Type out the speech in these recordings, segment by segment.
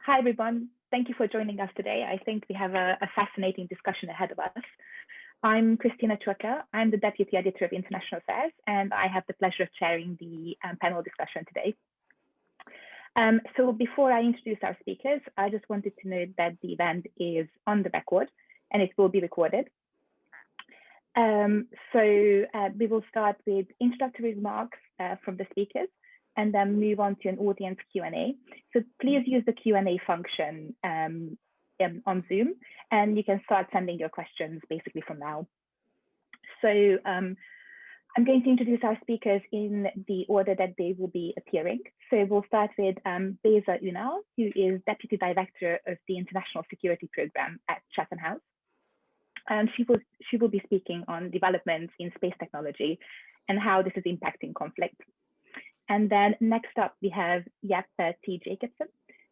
Hi, everyone. Thank you for joining us today. I think we have a fascinating discussion ahead of us. I'm Christina Chueca. I'm the Deputy Editor of International Affairs, and I have the pleasure of chairing the panel discussion today. So before I introduce our speakers, I just wanted to note that the event is on the record and it will be recorded. We will start with introductory remarks from the speakers and then move on to an audience Q&A. So please use the Q&A function on Zoom, and you can start sending your questions basically from now. So I'm going to introduce our speakers in the order that they will be appearing. So we'll start with Beza Ünal, who is Deputy Director of the International Security Program at Chatham House. And she will be speaking on developments in space technology and how this is impacting conflict. And then next up, we have Jeppe T. Jacobsen,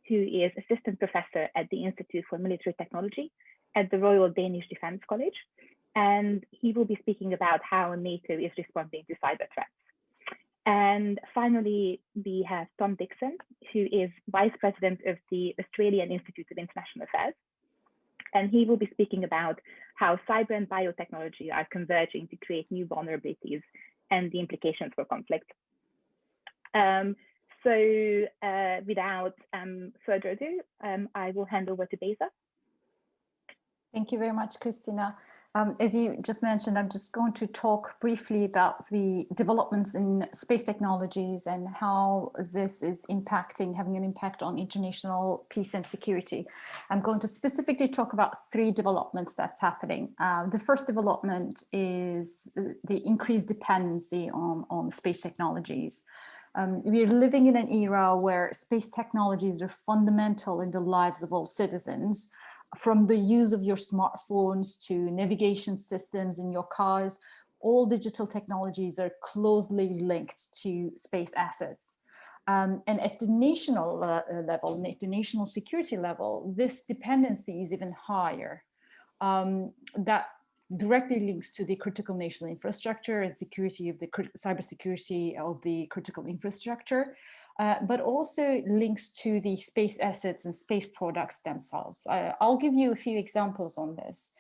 who is Assistant Professor at the Institute for Military Technology at the Royal Danish Defence College. And he will be speaking about how NATO is responding to cyber threats. And finally, we have Thom Dixon, who is Vice President of the Australian Institute of International Affairs. And he will be speaking about how cyber and biotechnology are converging to create new vulnerabilities and the implications for conflict. Without further ado, I will hand over to Beza. Thank you very much, Christina. As you just mentioned, I'm just going to talk briefly about the developments in space technologies and how this is having an impact on international peace and security. I'm going to specifically talk about three developments that's happening. The first development is the increased dependency on space technologies. We are living in an era where space technologies are fundamental in the lives of all citizens. From the use of your smartphones to navigation systems in your cars, all digital technologies are closely linked to space assets. And at the national level, at the national security level, this dependency is even higher. That directly links to the critical national infrastructure and security of the cybersecurity of the critical infrastructure. But also links to the space assets and space products themselves. I'll give you a few examples on this.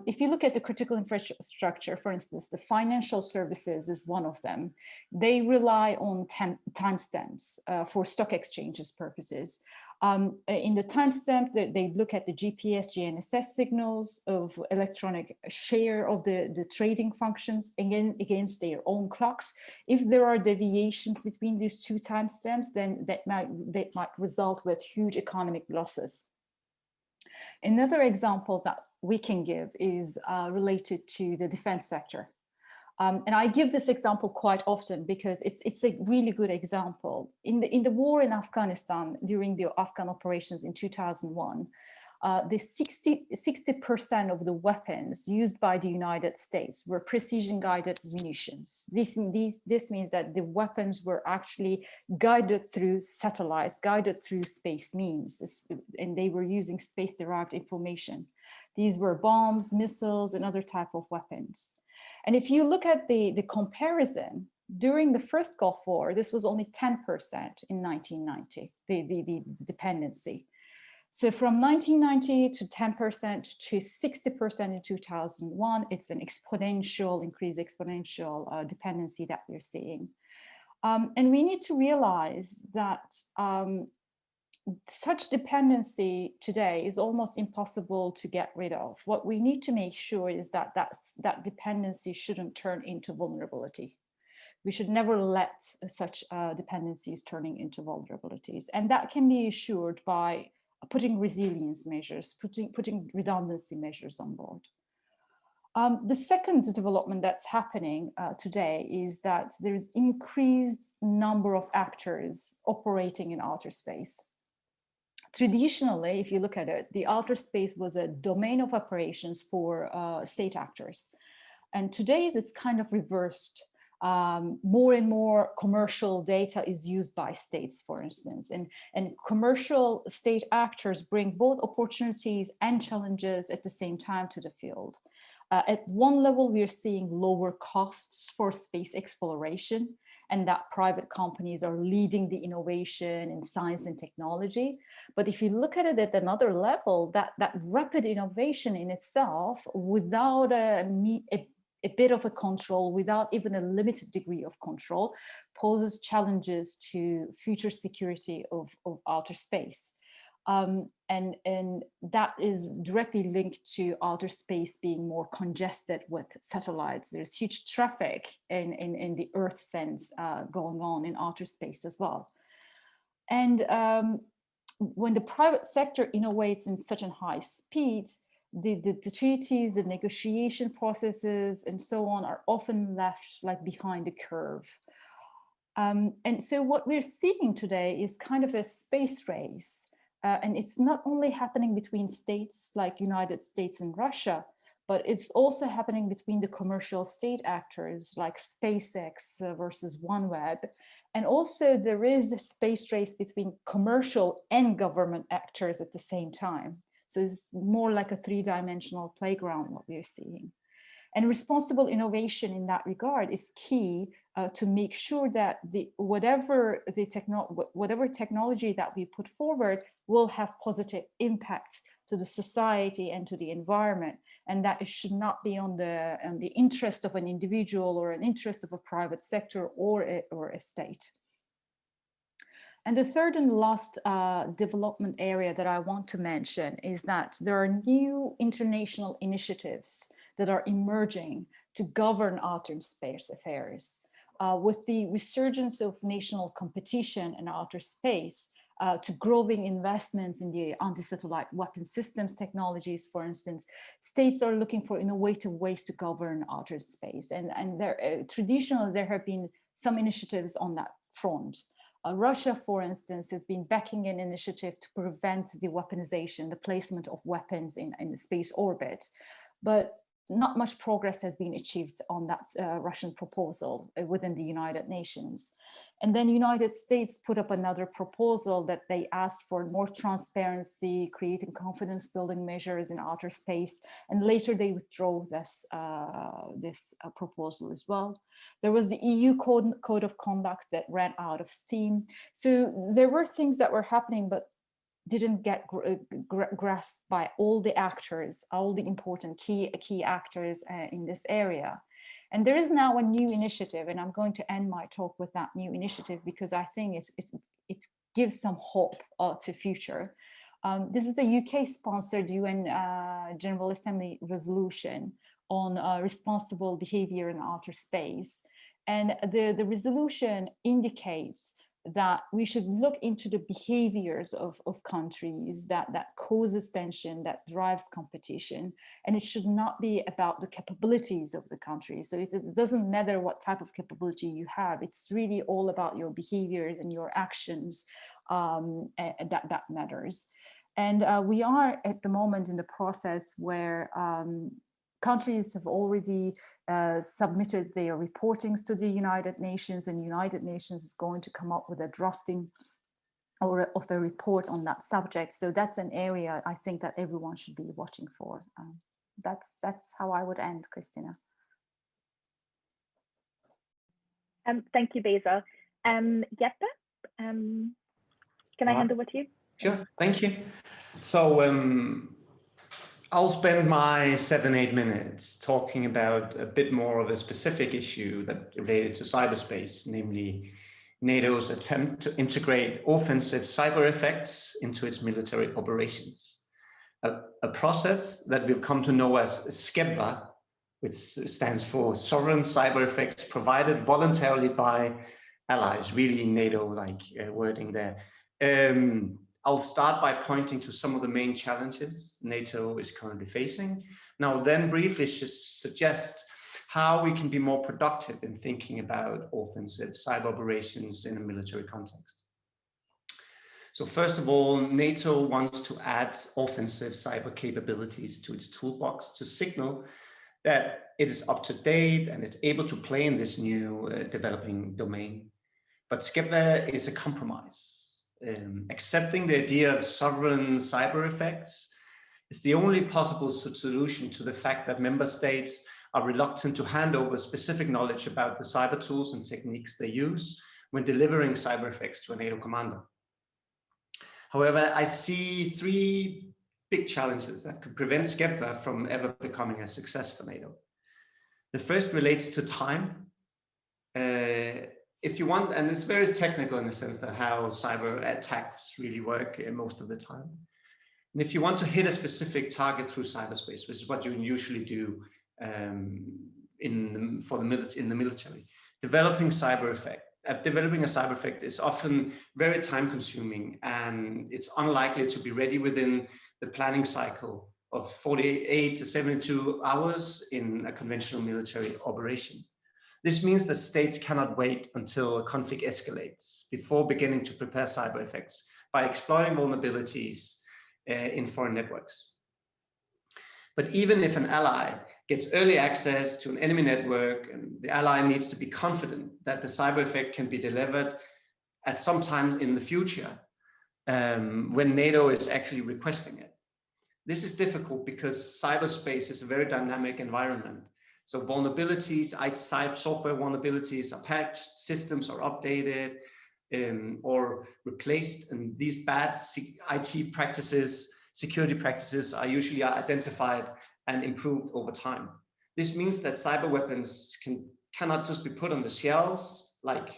If you look at the critical infrastructure, for instance, the financial services is one of them. They rely on timestamps for stock exchanges purposes. In the timestamp, they look at the GPS, GNSS signals of electronic share of the trading functions against their own clocks. If there are deviations between these two timestamps, then that might result with huge economic losses. Another example that we can give is related to the defense sector. And I give this example quite often because it's a really good example. In the war in Afghanistan, during the Afghan operations in 2001, the 60% of the weapons used by the United States were precision-guided munitions. This means that the weapons were actually guided through satellites, guided through space means, and they were using space-derived information. These were bombs, missiles, and other type of weapons. And if you look at the comparison, during the first Gulf War, this was only 10% in 1990, the dependency. So from 1990 to 10% to 60% in 2001, it's an increased exponential dependency that we're seeing. And we need to realize that such dependency today is almost impossible to get rid of. What we need to make sure is that that dependency shouldn't turn into vulnerability. We should never let such dependencies turning into vulnerabilities. And that can be assured by putting resilience measures, putting redundancy measures on board. The second development that's happening today is that there's increased number of actors operating in outer space. Traditionally, if you look at it, the outer space was a domain of operations for state actors. And today it's kind of reversed. More and more commercial data is used by states, for instance, and commercial state actors bring both opportunities and challenges at the same time to the field. At one level, we are seeing lower costs for space exploration. and that private companies are leading the innovation in science and technology. But if you look at it at another level, that rapid innovation in itself, without a bit of a control, without even a limited degree of control, poses challenges to future security of outer space. And that is directly linked to outer space being more congested with satellites. There's huge traffic in the Earth sense going on in outer space as well. And when the private sector innovates in such a high speed, the treaties, the negotiation processes, and so on are often left like behind the curve. And so what we're seeing today is kind of a space race. And it's not only happening between states like United States and Russia, but it's also happening between the commercial state actors like SpaceX versus OneWeb. And also there is a space race between commercial and government actors at the same time. So it's more like a three-dimensional playground, what we're seeing. And responsible innovation in that regard is key to make sure that whatever technology that we put forward will have positive impacts to the society and to the environment, and that it should not be on the interest of an individual or an interest of a private sector or a state. And the third and last development area that I want to mention is that there are new international initiatives that are emerging to govern outer space affairs. With the resurgence of national competition in outer space, to growing investments in the anti-satellite weapon systems technologies, for instance, states are looking for innovative ways to govern outer space. And traditionally, there have been some initiatives on that front. Russia, for instance, has been backing an initiative to prevent the weaponization, the placement of weapons in the space orbit. But not much progress has been achieved on that Russian proposal within the United Nations. And then United States put up another proposal that they asked for more transparency, creating confidence building measures in outer space. And later they withdrew this proposal as well. There was the EU code of conduct that ran out of steam. So there were things that were happening, but didn't get grasped by all the actors, all the important key actors in this area. And there is now a new initiative, and I'm going to end my talk with that new initiative because I think it gives some hope to future. This is the UK-sponsored UN General Assembly resolution on responsible behavior in outer space. And the resolution indicates that we should look into the behaviors of countries that causes tension, that drives competition, and it should not be about the capabilities of the country. So it doesn't matter what type of capability you have, it's really all about your behaviors and your actions that matters. And we are at the moment in the process where countries have already submitted their reportings to the United Nations, and United Nations is going to come up with a drafting of a report on that subject. So that's an area I think that everyone should be watching for. That's how I would end, Christina. Thank you, Beza. Jeppe, can I hand over to you? Sure, thank you. So I'll spend my 7-8 minutes talking about a bit more of a specific issue that related to cyberspace, namely NATO's attempt to integrate offensive cyber effects into its military operations. A process that we've come to know as Skepta, which stands for Sovereign Cyber Effects Provided Voluntarily by Allies, really NATO-like wording there. I'll start by pointing to some of the main challenges NATO is currently facing. Now, then briefly suggest how we can be more productive in thinking about offensive cyber operations in a military context. So first of all, NATO wants to add offensive cyber capabilities to its toolbox to signal that it is up to date and is able to play in this new developing domain. But Skepta is a compromise. Accepting the idea of sovereign cyber effects is the only possible solution to the fact that member states are reluctant to hand over specific knowledge about the cyber tools and techniques they use when delivering cyber effects to a NATO commander. However, I see three big challenges that could prevent Skepta from ever becoming a success for NATO. The first relates to time. If you want, and it's very technical in the sense that how cyber attacks really work most of the time. And if you want to hit a specific target through cyberspace, which is what you usually do in the military, developing a cyber effect is often very time consuming, and it's unlikely to be ready within the planning cycle of 48 to 72 hours in a conventional military operation. This means that states cannot wait until a conflict escalates before beginning to prepare cyber effects by exploiting vulnerabilities in foreign networks. But even if an ally gets early access to an enemy network, and the ally needs to be confident that the cyber effect can be delivered at some time in the future when NATO is actually requesting it. This is difficult because cyberspace is a very dynamic environment. So vulnerabilities, software vulnerabilities are patched, systems are updated or replaced, and these bad IT practices, security practices are usually identified and improved over time. This means that cyber weapons cannot just be put on the shelves, like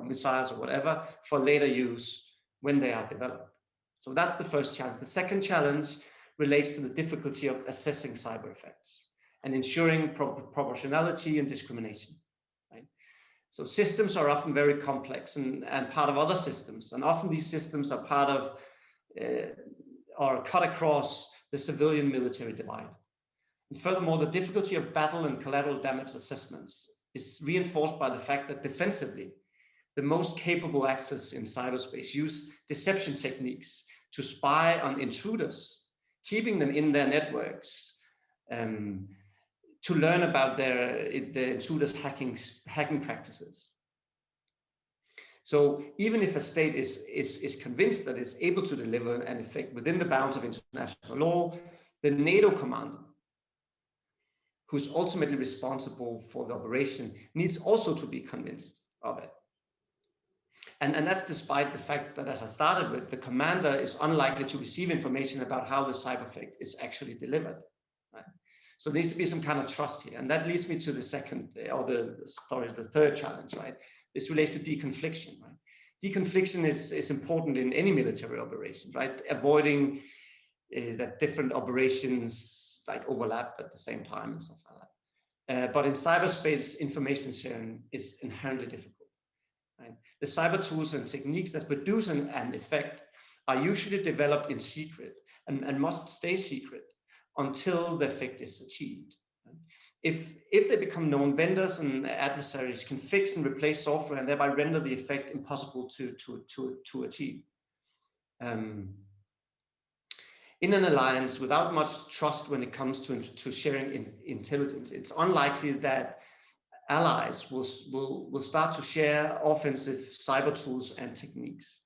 missiles or whatever, for later use when they are developed. So that's the first challenge. The second challenge relates to the difficulty of assessing cyber effects and ensuring proportionality and discrimination. Right? So systems are often very complex and part of other systems, and often these systems are part of or cut across the civilian military divide. And furthermore, the difficulty of battle and collateral damage assessments is reinforced by the fact that defensively, the most capable actors in cyberspace use deception techniques to spy on intruders, keeping them in their networks to learn about the intruders' hacking practices. So even if a state is convinced that it's able to deliver an effect within the bounds of international law, the NATO commander, who's ultimately responsible for the operation, needs also to be convinced of it. And that's despite the fact that, as I started with, the commander is unlikely to receive information about how the cyber effect is actually delivered. Right? So there needs to be some kind of trust here. And that leads me to the the third challenge, right? This relates to deconfliction, right? Deconfliction is important in any military operation, right? Avoiding that different operations like overlap at the same time and stuff like that. But in cyberspace, information sharing is inherently difficult. Right? The cyber tools and techniques that produce an effect are usually developed in secret and must stay secret until the effect is achieved. Right? If they become known, vendors and adversaries can fix and replace software and thereby render the effect impossible to achieve. In an alliance without much trust when it comes to sharing intelligence, it's unlikely that allies will start to share offensive cyber tools and techniques.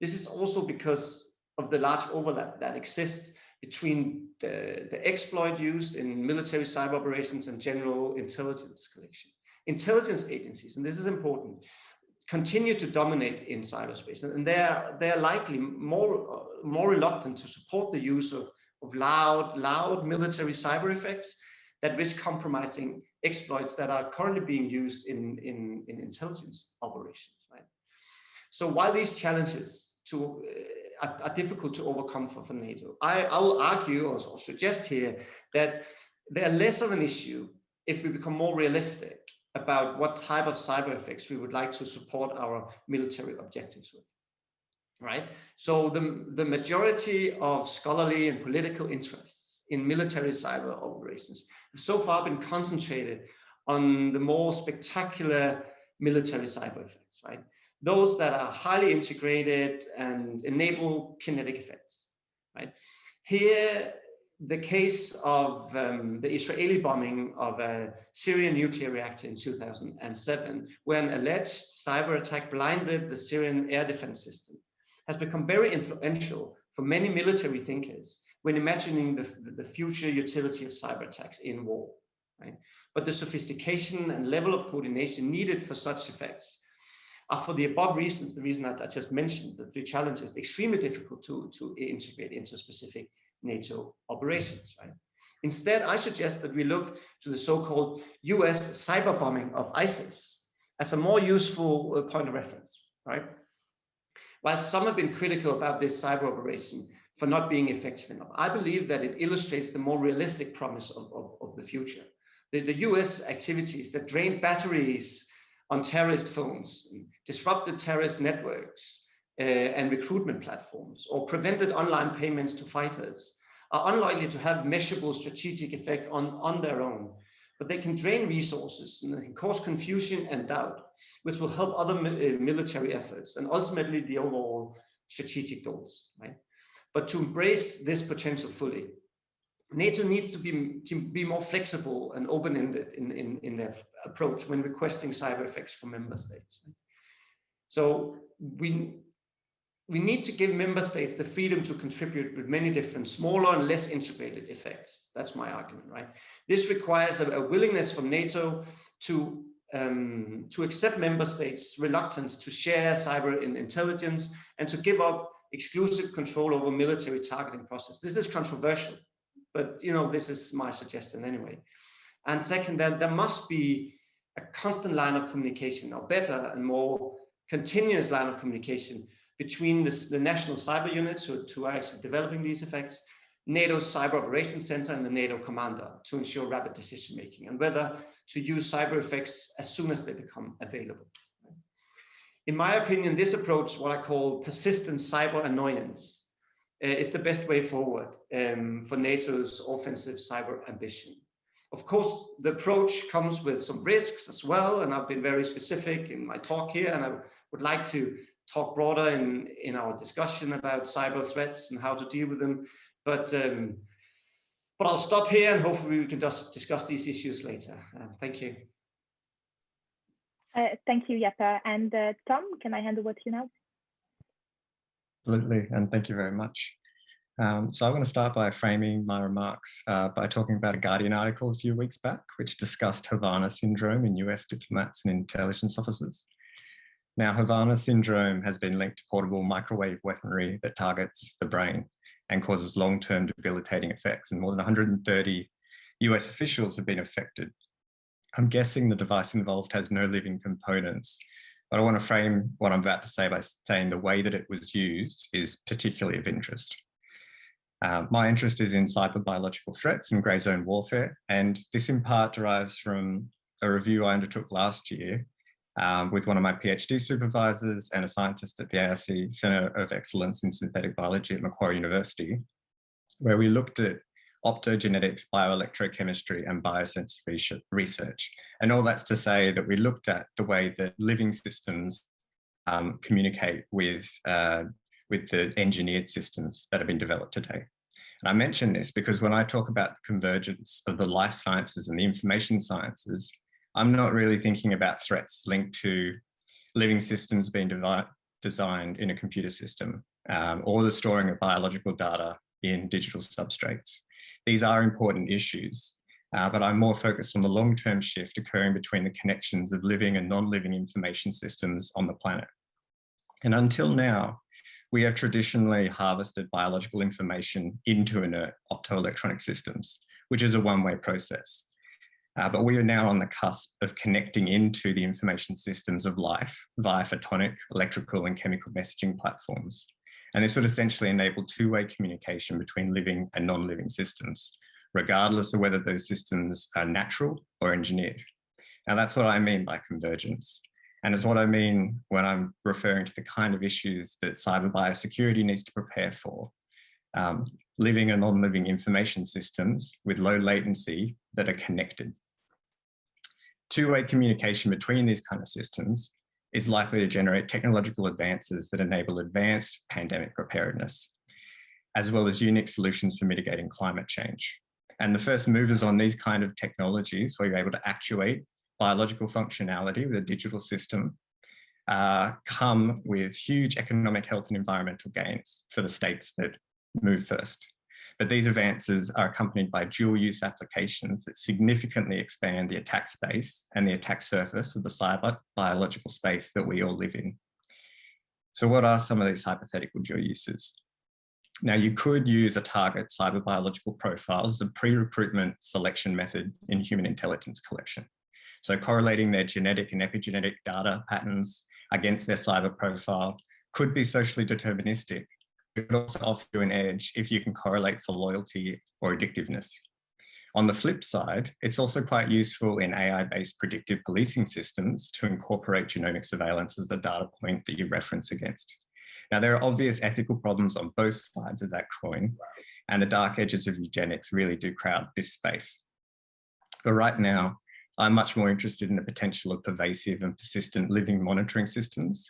This is also because of the large overlap that exists between the exploit used in military cyber operations and general intelligence collection. Intelligence agencies, and this is important, continue to dominate in cyberspace, and they're likely more reluctant to support the use of loud military cyber effects that risk compromising exploits that are currently being used in intelligence operations. Right? So while these challenges are difficult to overcome for NATO, I will argue or suggest here that they are less of an issue if we become more realistic about what type of cyber effects we would like to support our military objectives with. Right? So the majority of scholarly and political interests in military cyber operations have so far been concentrated on the more spectacular military cyber effects, right? Those that are highly integrated and enable kinetic effects, right? Here, the case of the Israeli bombing of a Syrian nuclear reactor in 2007, where an alleged cyber attack blinded the Syrian air defense system, has become very influential for many military thinkers when imagining the future utility of cyber attacks in war. Right? but the sophistication and level of coordination needed for such effects are, for the above reasons, the reason that I just mentioned, the three challenges, extremely difficult to integrate into specific NATO operations, right? Instead, I suggest that we look to the so-called US cyber bombing of ISIS as a more useful point of reference, right? While some have been critical about this cyber operation for not being effective enough, I believe that it illustrates the more realistic promise of the future. The US activities that drained batteries on terrorist phones, disrupted terrorist networks and recruitment platforms, or prevented online payments to fighters are unlikely to have measurable strategic effect on their own, but they can drain resources and they can cause confusion and doubt, which will help other military efforts and ultimately the overall strategic goals, right? But to embrace this potential fully, NATO needs to be more flexible and open-ended in their approach when requesting cyber effects from member states. So we need to give member states the freedom to contribute with many different smaller and less integrated effects. That's my argument, right? This requires a willingness from NATO to accept member states' reluctance to share cyber intelligence and to give up exclusive control over military targeting process. This is controversial, but this is my suggestion anyway. And second, there must be a constant line of communication, or better and more continuous line of communication between the national cyber units who are actually developing these effects, NATO's Cyber Operations Center, and the NATO commander to ensure rapid decision making and whether to use cyber effects as soon as they become available. In my opinion, this approach, what I call persistent cyber annoyance, is the best way forward for NATO's offensive cyber ambition. Of course, the approach comes with some risks as well, and I've been very specific in my talk here, and I would like to talk broader in our discussion about cyber threats and how to deal with them. But I'll stop here, and hopefully we can just discuss these issues later. Thank you. Thank you, Jeppe. And Thom, can I hand over to you now? Absolutely, and thank you very much. So I want to start by framing my remarks by talking about a Guardian article a few weeks back, which discussed Havana syndrome in US diplomats and intelligence officers. Now, Havana syndrome has been linked to portable microwave weaponry that targets the brain and causes long-term debilitating effects, and more than 130 US officials have been affected. I'm guessing the device involved has no living components, but I want to frame what I'm about to say by saying the way that it was used is particularly of interest. My interest is in cyber-biological threats and grey zone warfare, and this in part derives from a review I undertook last year with one of my PhD supervisors and a scientist at the ARC Centre of Excellence in Synthetic Biology at Macquarie University, where we looked at optogenetics, bioelectrochemistry, and biosensor research. And all that's to say that we looked at the way that living systems communicate with the engineered systems that have been developed today. And I mention this because when I talk about the convergence of the life sciences and the information sciences, I'm not really thinking about threats linked to living systems being designed in a computer system or the storing of biological data in digital substrates. These are important issues, but I'm more focused on the long-term shift occurring between the connections of living and non-living information systems on the planet. And until now, we have traditionally harvested biological information into inert optoelectronic systems, which is a one-way process. But we are now on the cusp of connecting into the information systems of life via photonic, electrical, and chemical messaging platforms. And this would essentially enable two-way communication between living and non-living systems, regardless of whether those systems are natural or engineered. Now, that's what I mean by convergence. And it's what I mean when I'm referring to the kind of issues that cyber biosecurity needs to prepare for. Living and non-living information systems with low latency that are connected. Two-way communication between these kind of systems is likely to generate technological advances that enable advanced pandemic preparedness, as well as unique solutions for mitigating climate change. And the first movers on these kind of technologies, where you're able to actuate biological functionality with a digital system, come with huge economic, health, and environmental gains for the states that move first. But these advances are accompanied by dual-use applications that significantly expand the attack space and the attack surface of the cyber biological space that we all live in. So what are some of these hypothetical dual uses? Now, you could use a target cyber biological profile as a pre-recruitment selection method in human intelligence collection. So correlating their genetic and epigenetic data patterns against their cyber profile could be socially deterministic. It could also offer you an edge if you can correlate for loyalty or addictiveness. On the flip side, it's also quite useful in AI-based predictive policing systems to incorporate genomic surveillance as the data point that you reference against. Now, there are obvious ethical problems on both sides of that coin, and the dark edges of eugenics really do crowd this space. But right now, I'm much more interested in the potential of pervasive and persistent living monitoring systems,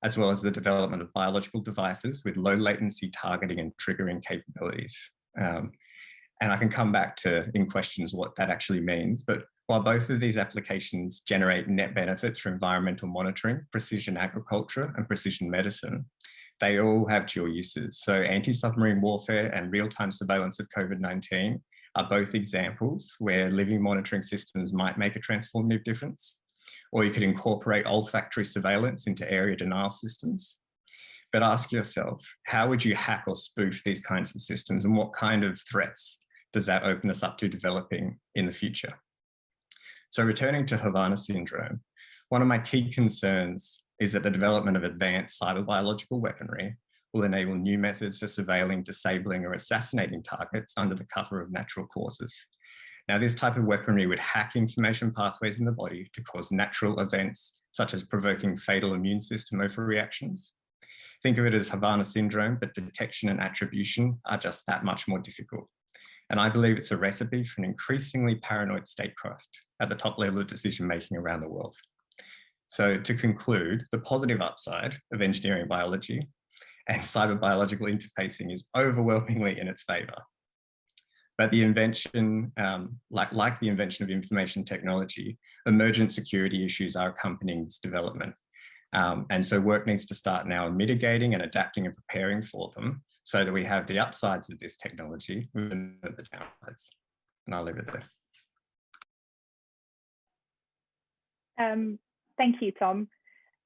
as well as the development of biological devices with low latency targeting and triggering capabilities. And I can come back to in questions what that actually means, but while both of these applications generate net benefits for environmental monitoring, precision agriculture, and precision medicine, they all have dual uses. So anti-submarine warfare and real-time surveillance of COVID-19 are both examples where living monitoring systems might make a transformative difference. Or you could incorporate olfactory surveillance into area denial systems. But ask yourself, how would you hack or spoof these kinds of systems, and what kind of threats does that open us up to developing in the future? So returning to Havana syndrome, one of my key concerns is that the development of advanced cyber biological weaponry will enable new methods for surveilling, disabling, or assassinating targets under the cover of natural causes. Now, this type of weaponry would hack information pathways in the body to cause natural events, such as provoking fatal immune system overreactions. Think of it as Havana syndrome, but detection and attribution are just that much more difficult. And I believe it's a recipe for an increasingly paranoid statecraft at the top level of decision-making around the world. So to conclude, the positive upside of engineering biology and cyber biological interfacing is overwhelmingly in its favor. But the invention, like the invention of information technology, emergent security issues are accompanying this development. And so work needs to start now in mitigating and adapting and preparing for them so that we have the upsides of this technology and the downsides. And I'll leave it there. Thank you, Thom.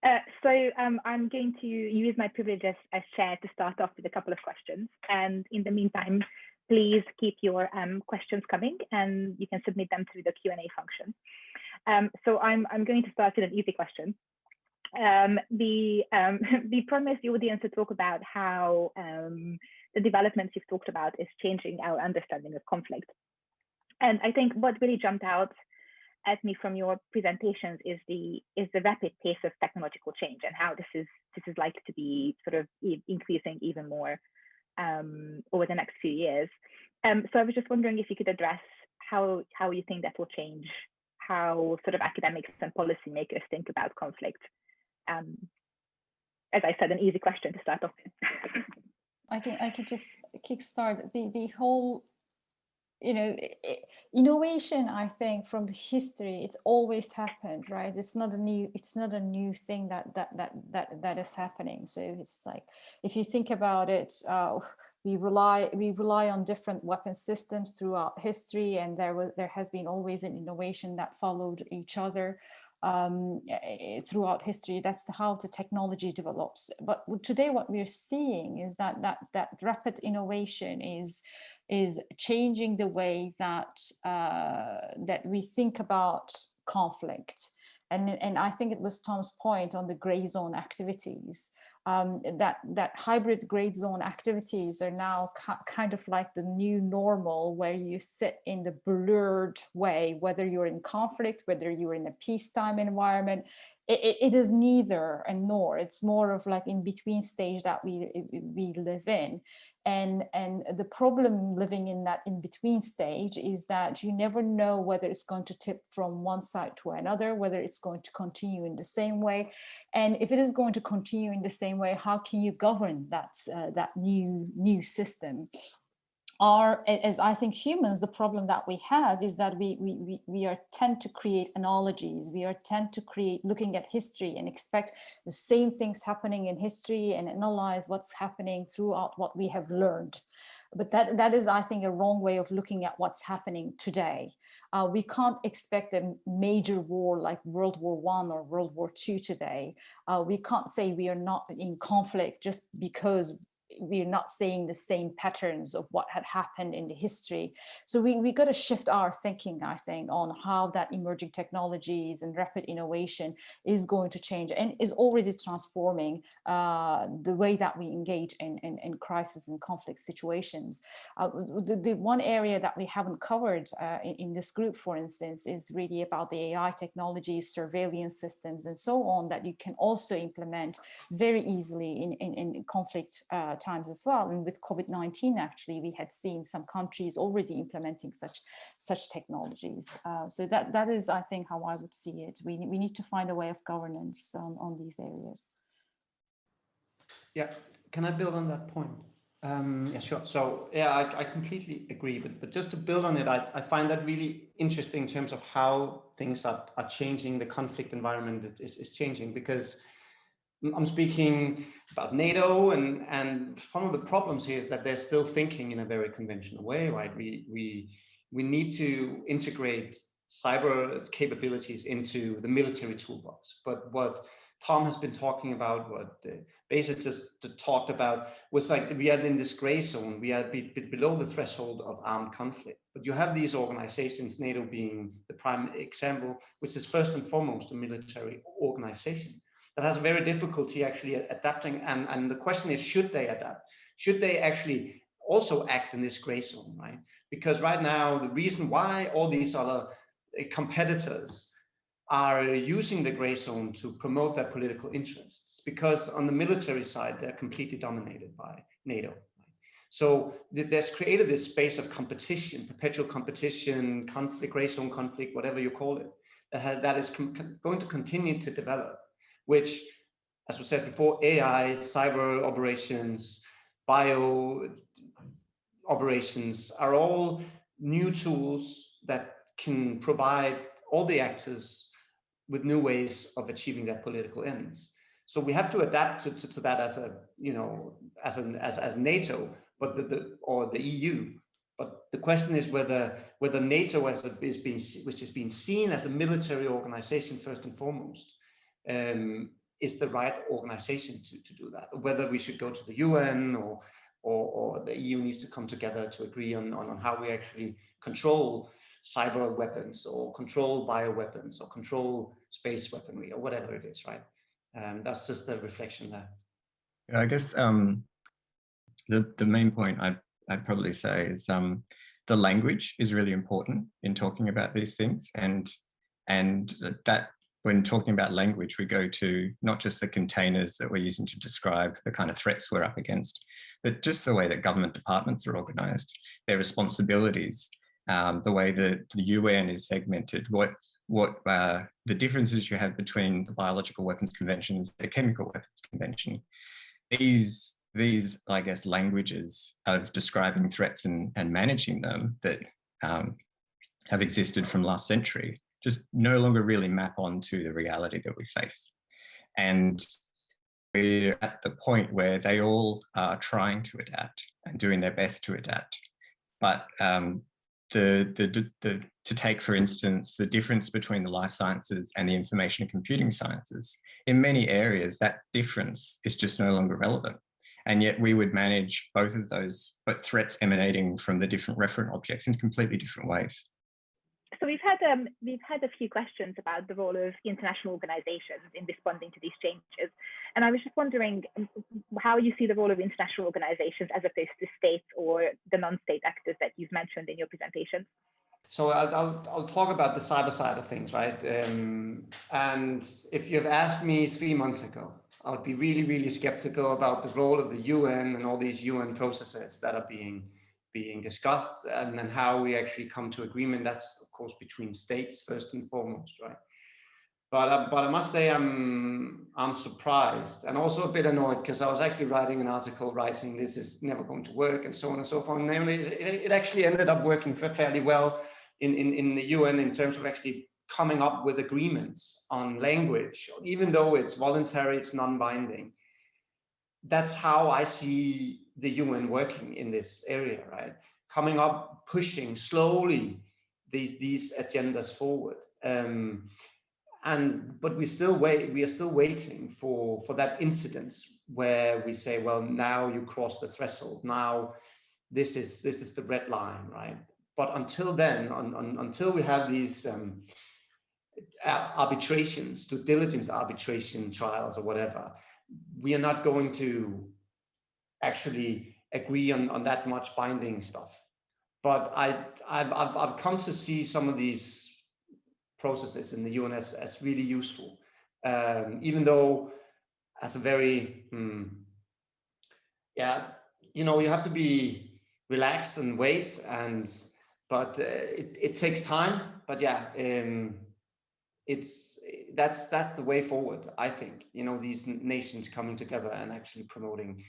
I'm going to use my privilege as chair to start off with a couple of questions. And in the meantime, please keep your questions coming, and you can submit them through the Q&A function. So I'm going to start with an easy question. We promised the audience to talk about how the developments you've talked about is changing our understanding of conflict. And I think what really jumped out at me from your presentations is the rapid pace of technological change, and how this is likely to be sort of increasing even more over the next few years. So I was just wondering if you could address how you think that will change how sort of academics and policymakers think about conflict. As I said, an easy question to start off with. I think I could just kickstart the whole, innovation. I think from the history, it's always happened, right? It's not a new thing that is happening. So it's like, if you think about it, we rely on different weapon systems throughout history, and there has been always an innovation that followed each other throughout history. That's how the technology develops. But today what we're seeing is that rapid innovation is changing the way that we think about conflict. And I think it was Thom's point on the gray zone activities, that hybrid gray zone activities are now kind of like the new normal, where you sit in the blurred way, whether you're in conflict, whether you're in a peacetime environment. It is neither and nor. It's more of like in between stage that we live in. And the problem living in that in between stage is that you never know whether it's going to tip from one side to another, whether it's going to continue in the same way. And if it is going to continue in the same way, how can you govern that new system? as I think humans, the problem that we have is that we are tend to create analogies. We are tend to create looking at history and expect the same things happening in history and analyze what's happening throughout what we have learned. But that is, I think, a wrong way of looking at what's happening today. We can't expect a major war like World War I or World War II today. We can't say we are not in conflict just because we're not seeing the same patterns of what had happened in the history. So we got to shift our thinking, I think, on how that emerging technologies and rapid innovation is going to change and is already transforming the way that we engage in crisis and conflict situations. The one area that we haven't covered in this group, for instance, is really about the AI technologies, surveillance systems, and so on, that you can also implement very easily in conflict times as well. And with COVID-19, actually, we had seen some countries already implementing such technologies. So that is, I think, how I would see it. We need to find a way of governance on these areas. Yeah, can I build on that point? Yeah, sure. So yeah, I completely agree. But just to build on it, I find that really interesting in terms of how things are changing. The conflict environment is changing, because I'm speaking about NATO, and one of the problems here is that they're still thinking in a very conventional way, right? We need to integrate cyber capabilities into the military toolbox. But what Thom has been talking about, what Basis just talked about, was like we are in this gray zone. We are below the threshold of armed conflict. But you have these organizations, NATO being the prime example, which is first and foremost a military organization that has a very difficulty actually adapting. And the question is, should they adapt? Should they actually also act in this gray zone, right? Because right now, the reason why all these other competitors are using the gray zone to promote their political interests, because on the military side, they're completely dominated by NATO. So there's created this space of competition, perpetual competition, conflict, gray zone conflict, whatever you call it, that is going to continue to develop, which, as we said before, AI, cyber operations, bio operations are all new tools that can provide all the actors with new ways of achieving their political ends. So we have to adapt to that as a, you know, as NATO, but the EU. But the question is whether NATO, which is being seen as a military organization first and foremost, is the right organization to do that. Whether we should go to the UN or the EU needs to come together to agree on how we actually control cyber weapons or control bioweapons or control space weaponry or whatever it is, right? That's just a reflection there. Yeah, I guess the main point I'd probably say is the language is really important in talking about these things, and that when talking about language, we go to not just the containers that we're using to describe the kind of threats we're up against, but just the way that government departments are organized, their responsibilities, the way that the UN is segmented, what the differences you have between the Biological Weapons Convention and the Chemical Weapons Convention. These, I guess, languages of describing threats and managing them that have existed from last century just no longer really map onto the reality that we face. And we're at the point where they all are trying to adapt and doing their best to adapt. But to take, for instance, the difference between the life sciences and the information and computing sciences, in many areas, that difference is just no longer relevant. And yet we would manage both of those, but threats emanating from the different referent objects in completely different ways. So we've had a few questions about the role of international organizations in responding to these changes. And I was just wondering how you see the role of international organizations as opposed to states or the non-state actors that you've mentioned in your presentation. So I'll talk about the cyber side of things, right? And if you've asked me 3 months ago, I would be really, really skeptical about the role of the UN and all these UN processes that are being discussed, and then how we actually come to agreement. That's of course between states first and foremost, right? But I must say I'm surprised and also a bit annoyed, because I was actually writing an article writing this is never going to work and so on and so forth. And it actually ended up working fairly well in the UN in terms of actually coming up with agreements on language, even though it's voluntary, it's non-binding. That's how I see the UN working in this area, right? Coming up, pushing slowly these agendas forward. But we are still waiting for that incidence where we say, well, now you cross the threshold. Now this is the red line, right? But until then, until we have these arbitrations, due diligence arbitration trials or whatever, we are not going to actually agree on that much binding stuff. But I've come to see some of these processes in the UN as really useful, even though as a very you have to be relaxed and wait, but it takes time. But yeah, that's the way forward, I think. These nations coming together and actually promoting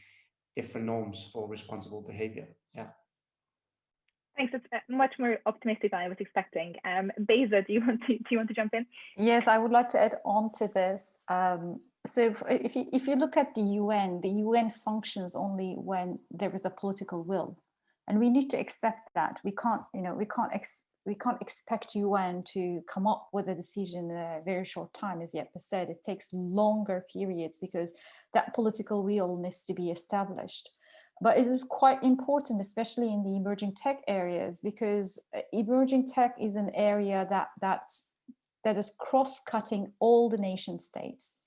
different norms for responsible behavior. Yeah. Thanks. It's much more optimistic than I was expecting. Beza, do you want to jump in? Yes, I would like to add on to this. So if you look at the UN functions only when there is a political will, and we need to accept that. We can't expect UN to come up with a decision in a very short time. As Jeppe said, it takes longer periods because that political will needs to be established. But it is quite important, especially in the emerging tech areas, because emerging tech is an area that is cross-cutting all the nation states.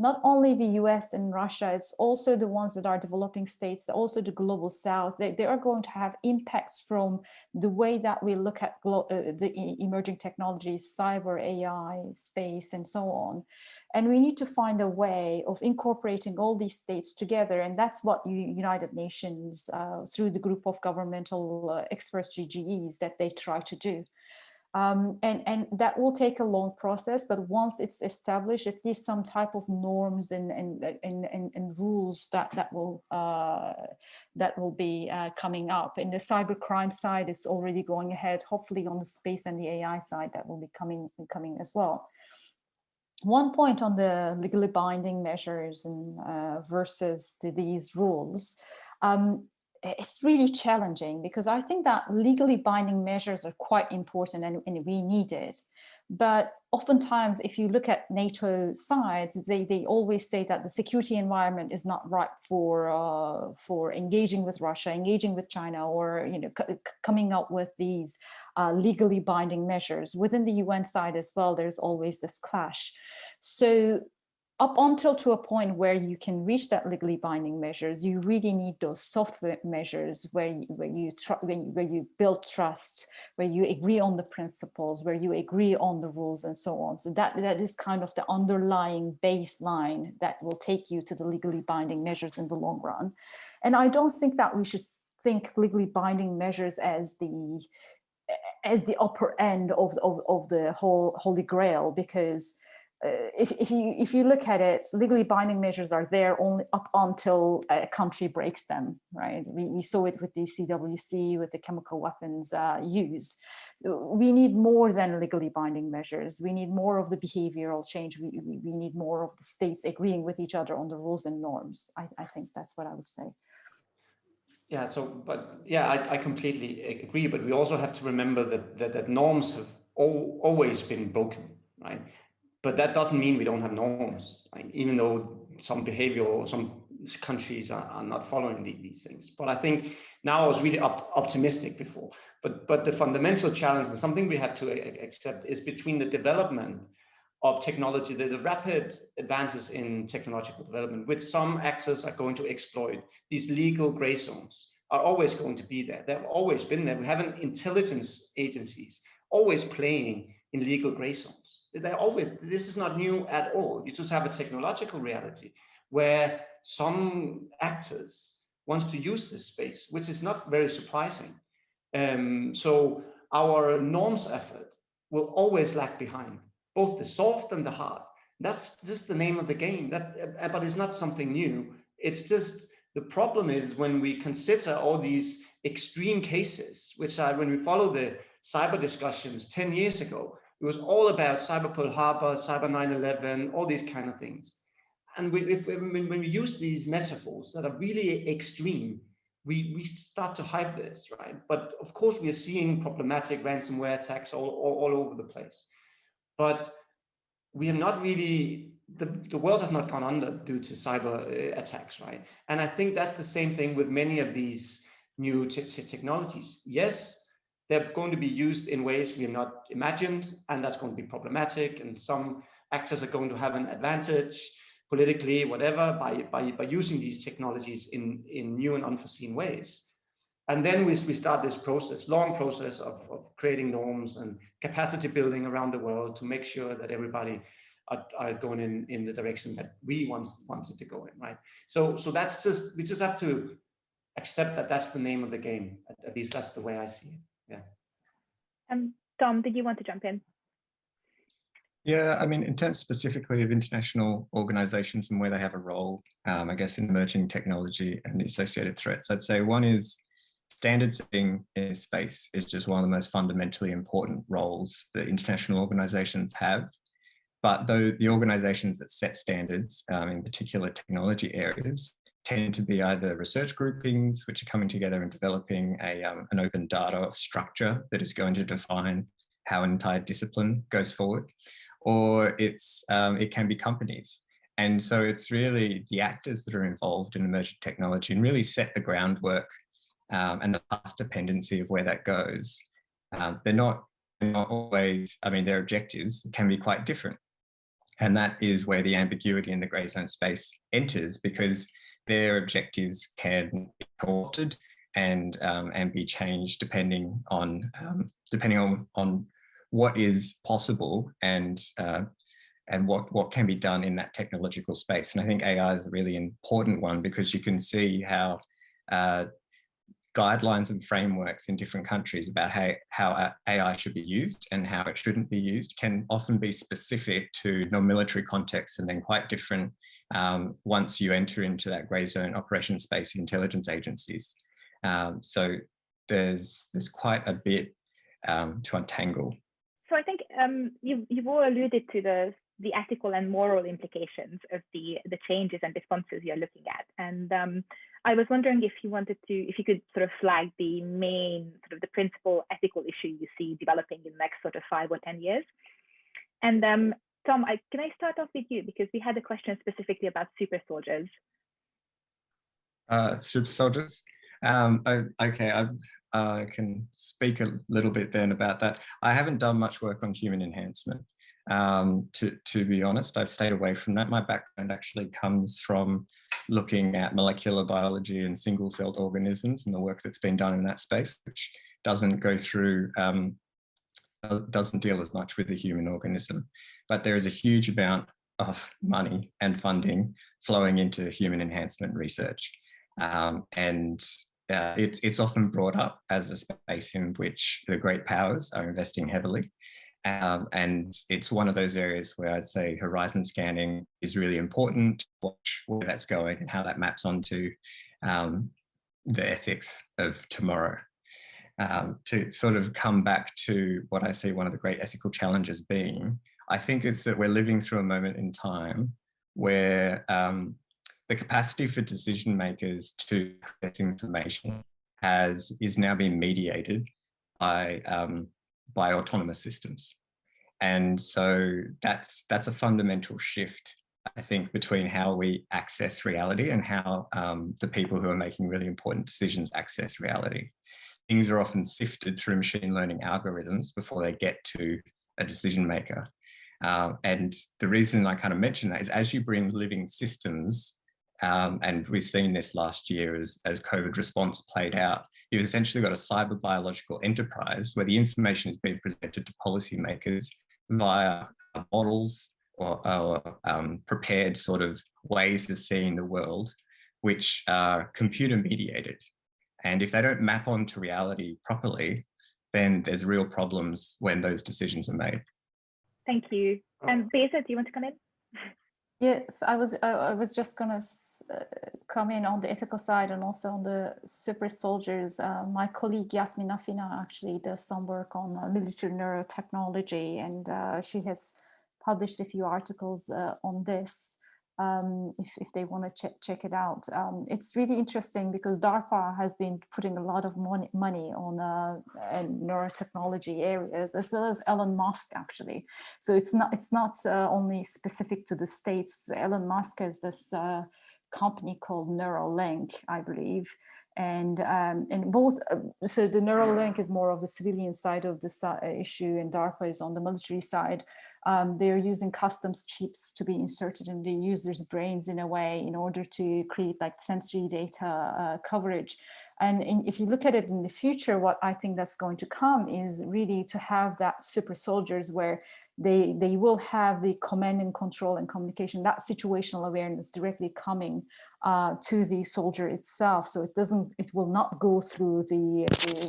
Not only the US and Russia, it's also the ones that are developing states, also the global south. They are going to have impacts from the way that we look at the emerging technologies, cyber, AI, space, and so on. And we need to find a way of incorporating all these states together. And that's what United Nations, through the group of governmental experts, GGEs, that they try to do. And that will take a long process, but once it's established, at least some type of norms and rules that will be coming up. In the cybercrime side, it's already going ahead. Hopefully, on the space and the AI side, that will be coming as well. One point on the legally binding measures and versus these rules. It's really challenging because I think that legally binding measures are quite important and we need it. But oftentimes, if you look at NATO sides, they always say that the security environment is not right for engaging with Russia, engaging with China, or coming up with these legally binding measures. Within the UN side as well, there's always this clash. So up until to a point where you can reach that legally binding measures, you really need those software measures where you build trust, where you agree on the principles, where you agree on the rules and so on. So that is kind of the underlying baseline that will take you to the legally binding measures in the long run. And I don't think that we should think legally binding measures as the upper end of the whole holy grail, because if you look at it, legally binding measures are there only up until a country breaks them, right? We saw it with the CWC, with the chemical weapons used. We need more than legally binding measures. We need more of the behavioral change. We need more of the states agreeing with each other on the rules and norms. I think that's what I would say. Yeah, I completely agree, but we also have to remember that norms have always been broken, right? But that doesn't mean we don't have norms, right? Even though some behavior or some countries are not following these things. But I think now I was really optimistic before. But the fundamental challenge, and something we have to accept, is between the development of technology, the rapid advances in technological development, which some actors are going to exploit. These legal gray zones are always going to be there. They've always been there. We have intelligence agencies always playing in legal gray zones. This is not new at all. You just have a technological reality where some actors want to use this space, which is not very surprising. So our norms effort will always lag behind, both the soft and the hard. That's just the name of the game. But it's not something new. It's just the problem is when we consider all these extreme cases, which are when we follow the cyber discussions 10 years ago, it was all about cyber Pearl Harbor, cyber 9/11, all these kind of things. And when we use these metaphors that are really extreme, we start to hype this, right? But of course, we are seeing problematic ransomware attacks all over the place. But we are not really, the world has not gone under due to cyber attacks, right? And I think that's the same thing with many of these new technologies. Yes, they're going to be used in ways we have not imagined, and that's going to be problematic. And some actors are going to have an advantage politically, whatever, by using these technologies in new and unforeseen ways. And then we start this process, long process of creating norms and capacity building around the world to make sure that everybody are going in the direction that we wanted to go in, right? So that's just, we just have to accept that that's the name of the game. At least that's the way I see it. Yeah. Thom, did you want to jump in? Yeah, I mean, in terms specifically of international organizations and where they have a role, I guess in emerging technology and the associated threats, I'd say one is standard setting in space is just one of the most fundamentally important roles that international organizations have. But though the organizations that set standards in particular technology areas tend to be either research groupings, which are coming together and developing an open data structure that is going to define how an entire discipline goes forward, or it can be companies. And so it's really the actors that are involved in emerging technology and really set the groundwork and the path dependency of where that goes. They're not always, I mean, their objectives can be quite different. And that is where the ambiguity in the grey zone space enters, because their objectives can be co-opted and be changed depending on what is possible and what can be done in that technological space. And I think AI is a really important one, because you can see how guidelines and frameworks in different countries about how AI should be used and how it shouldn't be used can often be specific to non-military contexts, and then quite different once you enter into that grey zone operation space intelligence agencies. So there's quite a bit to untangle. So I think you've all alluded to the ethical and moral implications of the changes and responses you're looking at. And I was wondering if you could sort of flag the main sort of the principal ethical issue you see developing in the next sort of 5 or 10 years. And Thom, can I start off with you, because we had a question specifically about super soldiers. Super soldiers. Okay, I can speak a little bit then about that. I haven't done much work on human enhancement. To be honest, I've stayed away from that. My background actually comes from looking at molecular biology and single-celled organisms and the work that's been done in that space, which doesn't go through, doesn't deal as much with the human organism. But there is a huge amount of money and funding flowing into human enhancement research. It's often brought up as a space in which the great powers are investing heavily. And it's one of those areas where I'd say horizon scanning is really important to watch where that's going and how that maps onto the ethics of tomorrow. To sort of come back to what I see one of the great ethical challenges being, I think it's that we're living through a moment in time where the capacity for decision makers to access information is now being mediated by autonomous systems. And so that's a fundamental shift, I think, between how we access reality and how the people who are making really important decisions access reality. Things are often sifted through machine learning algorithms before they get to a decision maker. And the reason I kind of mention that is as you bring living systems, and we've seen this last year as COVID response played out, you've essentially got a cyber biological enterprise where the information is being presented to policymakers via models or prepared sort of ways of seeing the world, which are computer mediated. And if they don't map onto reality properly, then there's real problems when those decisions are made. Thank you. Beza, do you want to come in? Yes, I was just going to come in on the ethical side and also on the super soldiers. My colleague Yasmin Afina actually does some work on military neurotechnology, and she has published a few articles on this. If they want to check it out. It's really interesting because DARPA has been putting a lot of money on neurotechnology areas, as well as Elon Musk actually. So it's not only specific to the States. Elon Musk has this company called Neuralink, I believe. And both, so the Neuralink is more of the civilian side of the issue, and DARPA is on the military side. They're using customs chips to be inserted in the user's brains in a way in order to create like sensory data coverage. And if you look at it in the future, what I think that's going to come is really to have that super soldiers where they will have the command and control and communication, that situational awareness directly coming to the soldier itself. So it will not go through the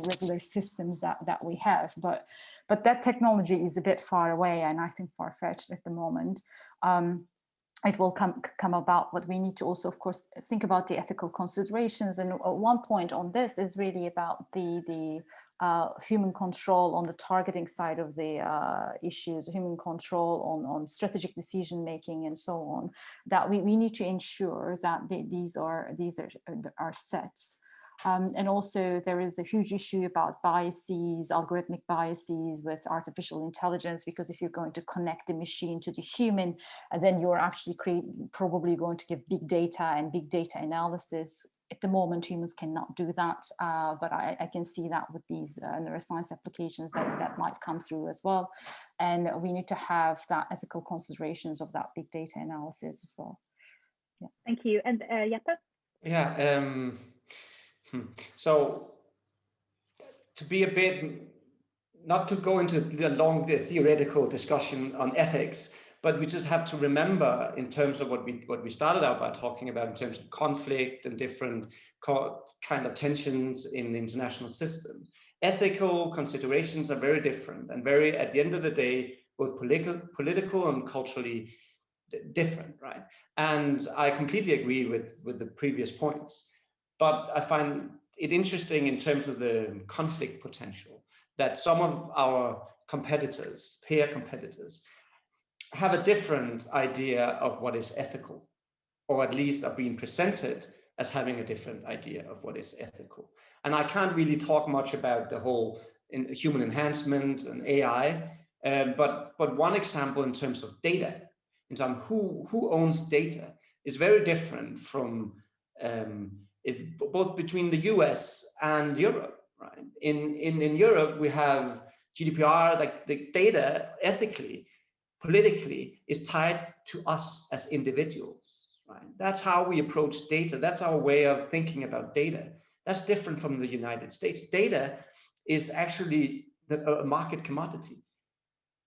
regular systems that we have, but that technology is a bit far away, and I think far-fetched at the moment. It will come about, but we need to also, of course, think about the ethical considerations. And one point on this is really about the human control on the targeting side of the issues, human control on strategic decision making and so on. That we need to ensure that these are sets. And also there is a huge issue about biases, algorithmic biases with artificial intelligence, because if you're going to connect the machine to the human, then you're actually probably going to give big data and big data analysis. At the moment, humans cannot do that, but I can see that with these neuroscience applications that might come through as well. And we need to have that ethical considerations of that big data analysis as well. Yeah. Thank you. And Jeppe? Yeah. So to be a bit, not to go into the long theoretical discussion on ethics, but we just have to remember in terms of what we started out by talking about in terms of conflict and different kind of tensions in the international system. Ethical considerations are very different and very, at the end of the day, both political and culturally different, right? And I completely agree with the previous points. But I find it interesting in terms of the conflict potential that some of our competitors, peer competitors, have a different idea of what is ethical, or at least are being presented as having a different idea of what is ethical. And I can't really talk much about the whole human enhancement and AI, but one example in terms of data, in terms of who owns data, is very different from both between the US and Europe, right? In Europe, we have GDPR, like the data ethically, politically is tied to us as individuals, right? That's how we approach data. That's our way of thinking about data. That's different from the United States. Data is actually a market commodity,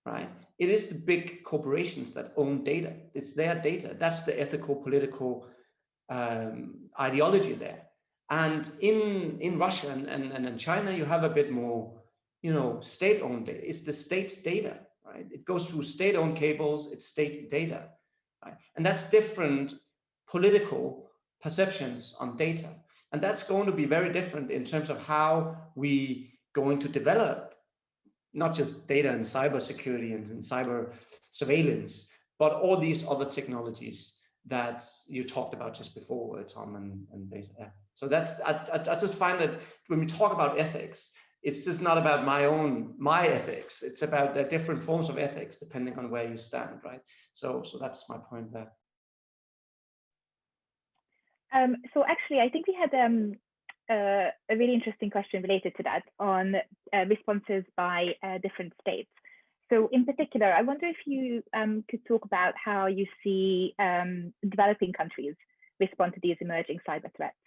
right? It is the big corporations that own data. It's their data. That's the ethical, political ideology there. And in Russia and in China, you have a bit more, state-owned data. It's the state's data, right? It goes through state-owned cables, it's state data, right? And that's different political perceptions on data. And that's going to be very different in terms of how we going to develop not just data and cybersecurity and cyber surveillance, but all these other technologies that you talked about just before, Thom and Beza. Yeah. So that's I just find that when we talk about ethics, it's just not about my ethics. It's about the different forms of ethics depending on where you stand, right? So that's my point there. So actually, I think we had a really interesting question related to that on responses by different states. So in particular, I wonder if you could talk about how you see developing countries respond to these emerging cyber threats.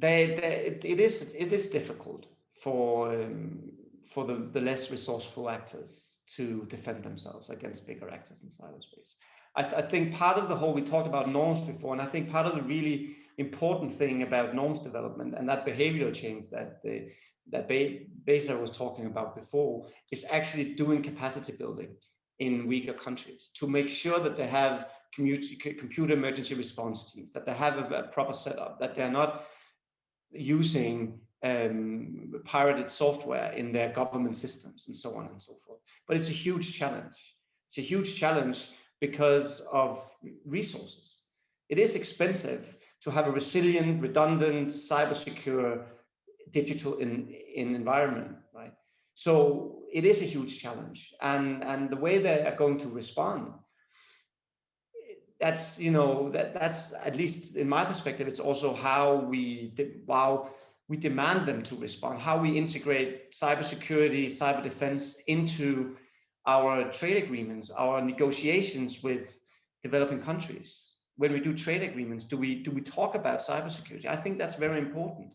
It is difficult for the less resourceful actors to defend themselves against bigger actors in cyberspace. I think part of the whole, we talked about norms before, and I think part of the really important thing about norms development and that behavioral change that Beza was talking about before is actually doing capacity building in weaker countries to make sure that they have computer emergency response teams, that they have a proper setup, that they're not using pirated software in their government systems and so on and so forth. But it's a huge challenge. It's a huge challenge because of resources. It is expensive to have a resilient, redundant, cyber-secure digital environment, right? So it is a huge challenge, and the way they are going to respond, that's, you know, that's at least in my perspective, it's also how we demand them to respond, how we integrate cybersecurity, cyber defense into our trade agreements, our negotiations with developing countries. When we do trade agreements, do we talk about cybersecurity? I think that's very important,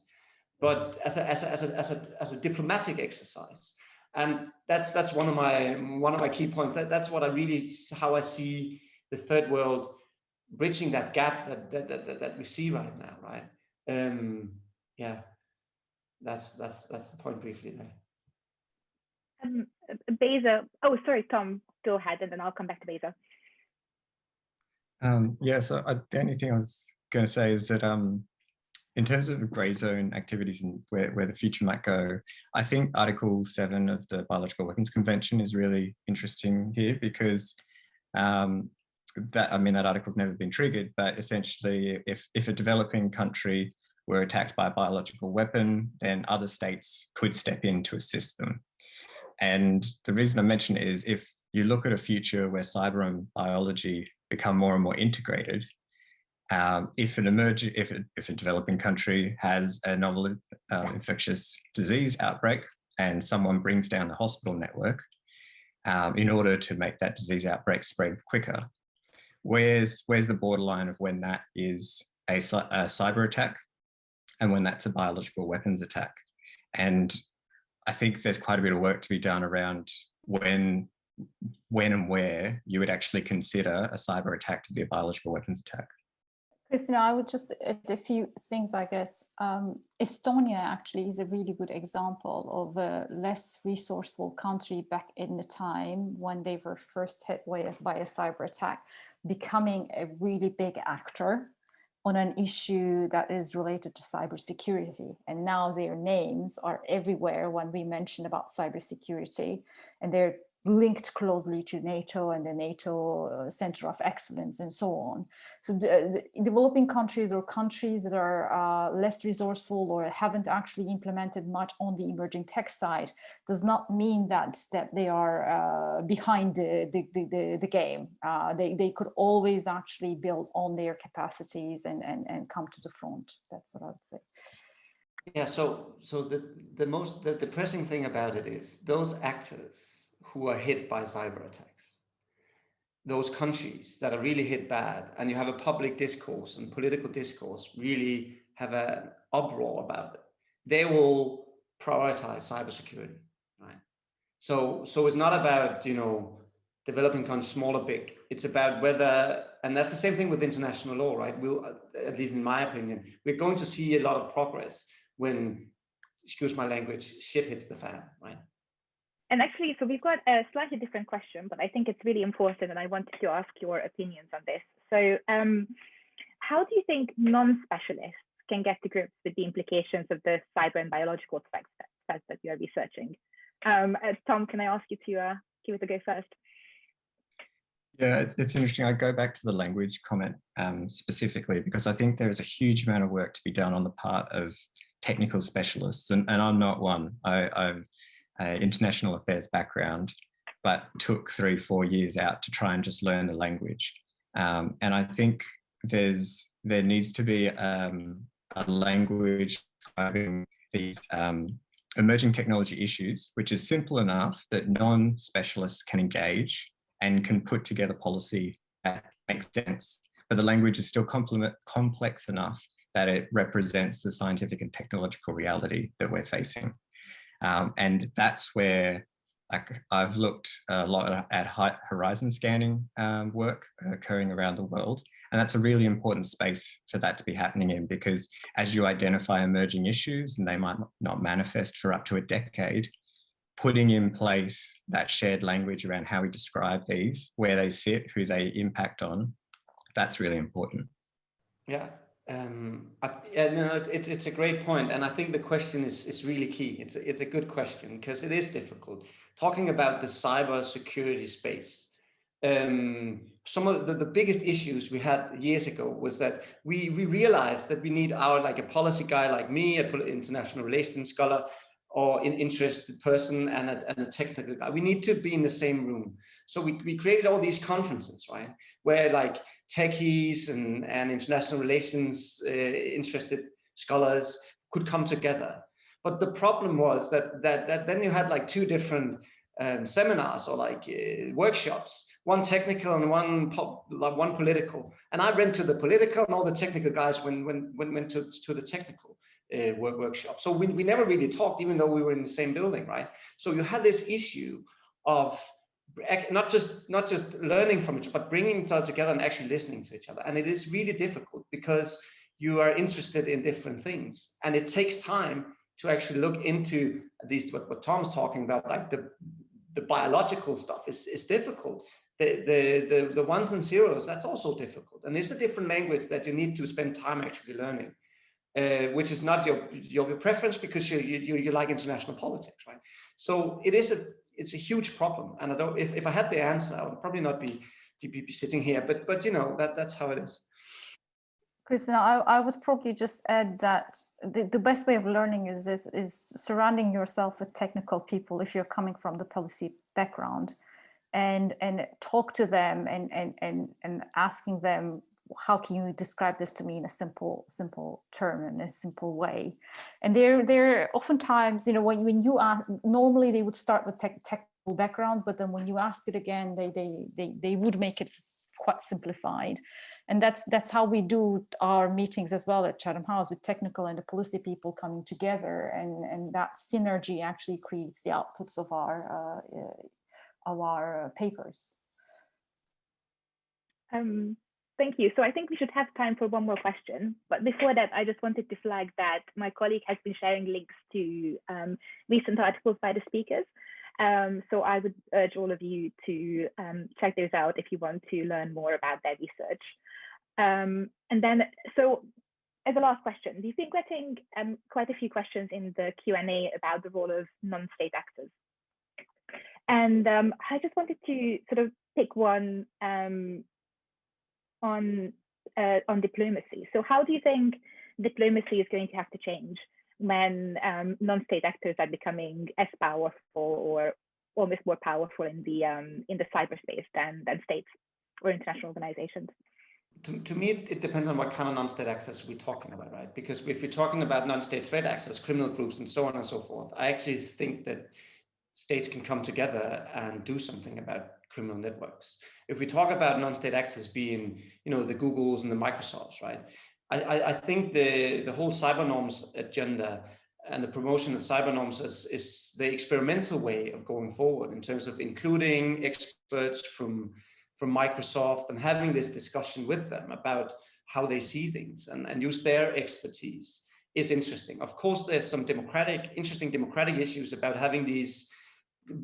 but as a diplomatic exercise, and that's one of my key points. That's what how I see the third world bridging that gap that we see right now, right? Yeah, that's the point briefly there. Beza, oh, sorry, Thom, go ahead, and then I'll come back to Beza. Yeah, so the only thing I was going to say is that in terms of grey zone activities and where the future might go, I think Article 7 of the Biological Weapons Convention is really interesting here, because that article's never been triggered, but essentially if a developing country were attacked by a biological weapon, then other states could step in to assist them. And the reason I mention it is, if you look at a future where cyber and biology become more and more integrated, if a developing country has a novel infectious disease outbreak and someone brings down the hospital network in order to make that disease outbreak spread quicker, where's the borderline of when that is a cyber attack and when that's a biological weapons attack? And I think there's quite a bit of work to be done around when and where you would actually consider a cyber attack to be a biological weapons attack. Christina, I would just add a few things, I guess. Estonia actually is a really good example of a less resourceful country back in the time when they were first hit by a cyber attack, becoming a really big actor on an issue that is related to cybersecurity. And now their names are everywhere when we mention about cybersecurity, and they're linked closely to NATO and the NATO Center of Excellence and so on. So the developing countries, or countries that are less resourceful or haven't actually implemented much on the emerging tech side, does not mean that they are behind the game. They could always actually build on their capacities and come to the front. That's what I would say. Yeah, so the most depressing thing about it is those actors who are hit by cyber attacks, those countries that are really hit bad, and you have a public discourse and political discourse really have an uproar about it, they will prioritize cybersecurity, right? So it's not about, you know, developing countries, small or big. It's about whether, and that's the same thing with international law, right? We'll, at least in my opinion, we're going to see a lot of progress when, excuse my language, shit hits the fan, right? And actually, so we've got a slightly different question, but I think it's really important, and I wanted to ask your opinions on this. So how do you think non-specialists can get to grips with the implications of the cyber and biological threats that you are researching? Thom, can I ask you to give it a go first? Yeah, it's interesting. I go back to the language comment specifically, because I think there is a huge amount of work to be done on the part of technical specialists, and I'm not one. I'm international affairs background, but took 3-4 years out to try and just learn the language. And I think there needs to be a language describing these emerging technology issues, which is simple enough that non-specialists can engage and can put together policy that makes sense. But the language is still complex enough that it represents the scientific and technological reality that we're facing. And that's where I've looked a lot at horizon scanning work occurring around the world. And that's a really important space for that to be happening in, because as you identify emerging issues, and they might not manifest for up to a decade, putting in place that shared language around how we describe these, where they sit, who they impact on, that's really important. Yeah, it's a great point, and I think the question is really key. It's a good question, because it is difficult talking about the cyber security space. Some of the biggest issues we had years ago was that we realized that we need like a policy guy like me, an international relations scholar, or an interested person, and a technical guy. We need to be in the same room. So we created all these conferences, right, where like techies and international relations interested scholars could come together. But the problem was that then you had like two different seminars, or like workshops, one technical and one political. And I went to the political, and all the technical guys went to the technical workshop. So we never really talked, even though we were in the same building, right? So you had this issue of not just learning from each other, but bringing each other together and actually listening to each other. And it is really difficult, because you are interested in different things, and it takes time to actually look into these, what Thom's talking about, like the biological stuff is difficult. The ones and zeros, that's also difficult, and it's a different language that you need to spend time actually learning, which is not your preference, because you like international politics, right? So it's a huge problem, and I don't. If I had the answer, I would probably not be sitting here. But you know, that's how it is. Christina, I would probably just add that the best way of learning is surrounding yourself with technical people if you're coming from the policy background, and talk to them and asking them, how can you describe this to me in a simple term, in a simple way? And they're oftentimes, you know, when you ask, normally they would start with technical backgrounds, but then when you ask it again, they would make it quite simplified. And that's how we do our meetings as well at Chatham House, with technical and the policy people coming together, and that synergy actually creates the outputs of our papers. Thank you. So I think we should have time for one more question. But before that, I just wanted to flag that my colleague has been sharing links to recent articles by the speakers. So I would urge all of you to check those out if you want to learn more about their research. And then, so as a last question, do you think we're getting quite a few questions in the Q&A about the role of non-state actors? And I just wanted to sort of pick one on diplomacy. So how do you think diplomacy is going to have to change when non-state actors are becoming as powerful, or almost more powerful in the cyberspace than states or international organizations? To me, it depends on what kind of non-state access we're talking about, right? Because if we're talking about non-state threat access, criminal groups, and so on and so forth, I actually think that states can come together and do something about criminal networks. If we talk about non-state access being, you know, the Googles and the Microsofts, right? I think the whole cyber norms agenda and the promotion of cyber norms is the experimental way of going forward, in terms of including experts from Microsoft and having this discussion with them about how they see things and use their expertise is interesting. Of course, there's some interesting democratic issues about having these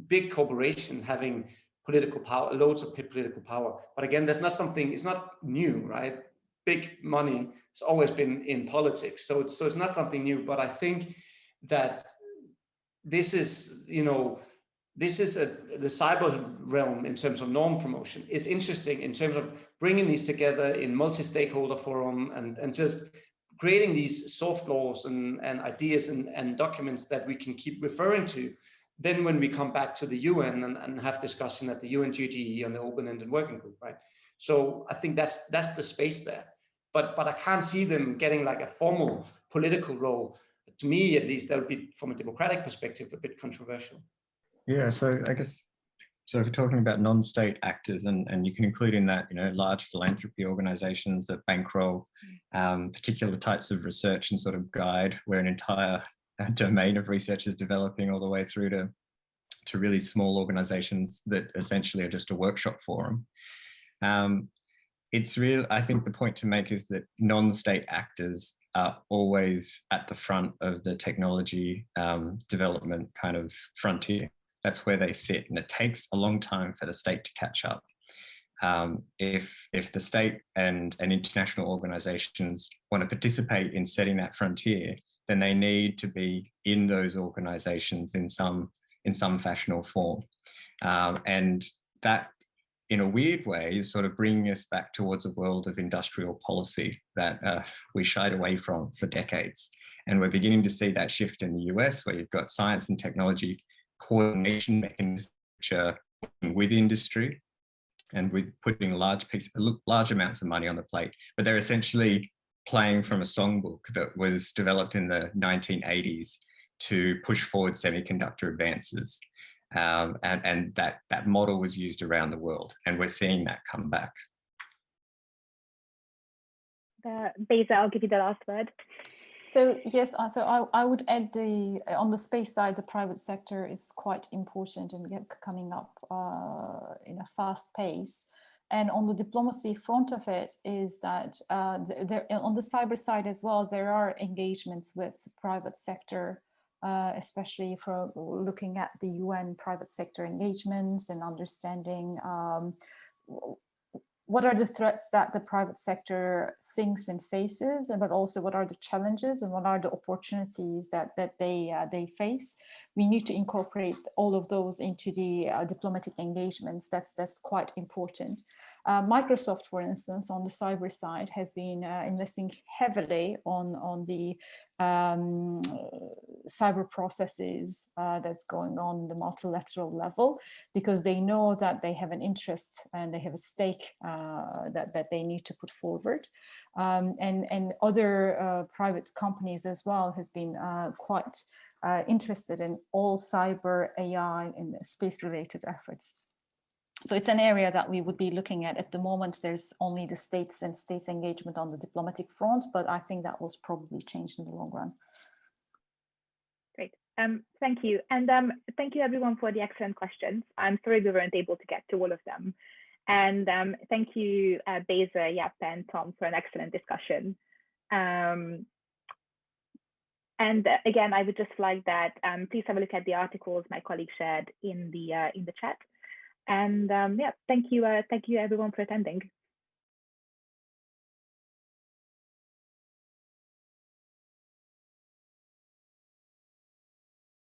big corporations having political power, loads of political power. But again, that's not something, it's not new, right? Big money has always been in politics. So it's not something new, but I think that this is, you know, this is the cyber realm in terms of norm promotion is interesting in terms of bringing these together in multi-stakeholder forum and just creating these soft laws and ideas and documents that we can keep referring to. Then when we come back to the UN and have discussion at the UNGGE on the open-ended working group, right? So I think that's the space there. But I can't see them getting like a formal political role. To me, at least, that would be, from a democratic perspective, a bit controversial. Yeah, so I guess, so if you're talking about non-state actors, and you can include in that, you know, large philanthropy organizations that bankroll particular types of research and sort of guide where an entire domain of research is developing, all the way through to to really small organizations that essentially are just a workshop forum. It's real. I think the point to make is that non-state actors are always at the front of the technology development kind of frontier. That's where they sit, and it takes a long time for the state to catch up. If the state and international organizations want to participate in setting that frontier, then they need to be in those organizations in some fashion or form. And that, in a weird way, is sort of bringing us back towards a world of industrial policy that we shied away from for decades. And we're beginning to see that shift in the US, where you've got science and technology coordination mechanisms which are working with industry and with putting large amounts of money on the plate. But they're essentially playing from a songbook that was developed in the 1980s to push forward semiconductor advances. And that model was used around the world, and we're seeing that come back. Beza, I'll give you the last word. So yes, so I would add on the space side, the private sector is quite important and coming up in a fast pace. And on the diplomacy front of it is that on the cyber side as well, there are engagements with private sector, especially for looking at the UN private sector engagements and understanding what are the threats that the private sector thinks and faces, but also what are the challenges and what are the opportunities that they face. We need to incorporate all of those into the diplomatic engagements. That's quite important. Microsoft, for instance, on the cyber side, has been investing heavily on the cyber processes that's going on the multilateral level, because they know that they have an interest and they have a stake that they need to put forward. And other private companies as well has been quite interested in all cyber, AI, and space-related efforts. So it's an area that we would be looking at the moment. There's only the states and states engagement on the diplomatic front, but I think that will probably change in the long run. Great. Thank you. And thank you everyone for the excellent questions. I'm sorry we weren't able to get to all of them. And thank you, Beza, Jeppe, and Thom, for an excellent discussion. And again, I would just flag that please have a look at the articles my colleague shared in the chat. And yeah, thank you everyone for attending.